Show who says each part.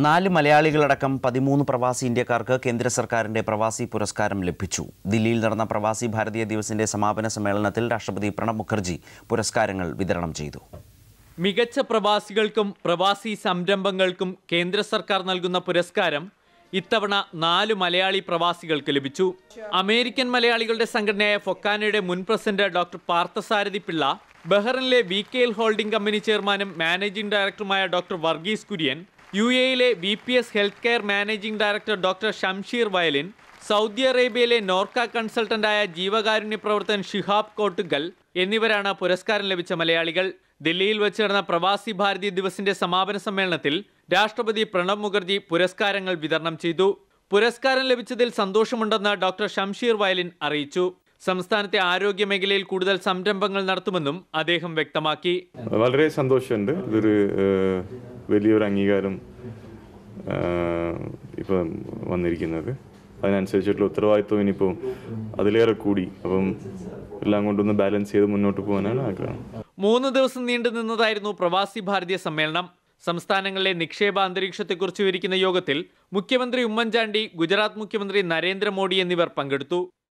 Speaker 1: 4 മലയാളികളടക്കം 13 പ്രവാസി ഇന്ത്യക്കാർക്ക് കേന്ദ്ര സർക്കാരിന്റെ പ്രവാസി പുരസ്കാരം ലഭിച്ചു. ദില്ലിയിൽ നടന്ന പ്രവാസി ഭാരതീയ ദിവസിന്റെ സമാപന സമ്മേളനത്തിൽ രാഷ്ട്രപതി പ്രണബ് മുഖർജി പുരസ്കാരങ്ങൾ വിതരണം ചെയ്തു.
Speaker 2: മികച്ച പ്രവാസികൾക്കും പ്രവാസി സംരംഭങ്ങൾക്കും കേന്ദ്ര സർക്കാർ നൽകുന്ന പുരസ്കാരം ഇത്തവണ 4 മലയാളി പ്രവാസികൾക്ക് ലഭിച്ചു. അമേരിക്കൻ മലയാളികളുടെ സംഘടനയായ ഫൊക്കാനയുടെ മുൻ പ്രസിഡന്റ് ഡോക്ടർ പാർത്ഥസാരഥി പിള്ള, ബഹ്റിനിലെ VKL ഹോൾഡിംഗ് കമ്പനി ചെയർമാനും മാനേജിംഗ് ഡയറക്ടറുമായ doctor Varghese Kurian, UAE VPS health care managing director doctor Shamsheer Vayalil, Saudi അറേബ്യയിലെ നോർക്ക കൺസൾട്ടന്റായ ജീവകാരുണ്യ പ്രവർത്തകൻ ഷിഹാബ് കോട്ടുങ്കൽ എന്നിവരാണ് പുരസ്കാരം ലഭിച്ച മലയാളികൾ. ദില്ലിയിൽ വെച്ച് നടന്ന പ്രവാസി ഭാരതീയ ദിവസിന്റെ സമാപന സമ്മേളനത്തിൽ രാഷ്ട്രപതി പ്രണബ് മുഖർജി പുരസ്കാരങ്ങൾ വിതരണം ചെയ്തു. പുരസ്കാരം ലഭിച്ചതിൽ സന്തോഷമുണ്ടെന്ന് ഡോക്ടർ ഷംഷീർ വയലിൻ അറിയിച്ചു. സംസ്ഥാനത്തെ ആരോഗ്യ മേഖലയിൽ കൂടുതൽ സംരംഭങ്ങൾ നടത്തുമെന്നും അദ്ദേഹം വ്യക്തമാക്കി.
Speaker 3: വളരെ സന്തോഷമുണ്ട്. ഇതൊരു വലിയൊരു അംഗീകാരം ഇപ്പം വന്നിരിക്കുന്നത്. അതിനനുസരിച്ചിട്ടുള്ള ഉത്തരവാദിത്വം ഇനിയിപ്പോൾ അതിലേറെ കൂടി. അപ്പം എല്ലാം കൊണ്ടൊന്ന് ബാലൻസ് ചെയ്ത് മുന്നോട്ട് പോകാനാണ് ആഗ്രഹം.
Speaker 2: 3 ദിവസം നീണ്ടു നിന്നതായിരുന്നു പ്രവാസി ഭാരതീയ സമ്മേളനം. സംസ്ഥാനങ്ങളിലെ നിക്ഷേപ അന്തരീക്ഷത്തെക്കുറിച്ച് വിവരിക്കുന്ന യോഗത്തിൽ മുഖ്യമന്ത്രി ഉമ്മൻചാണ്ടി, ഗുജറാത്ത് മുഖ്യമന്ത്രി നരേന്ദ്രമോദി എന്നിവർ പങ്കെടുത്തു.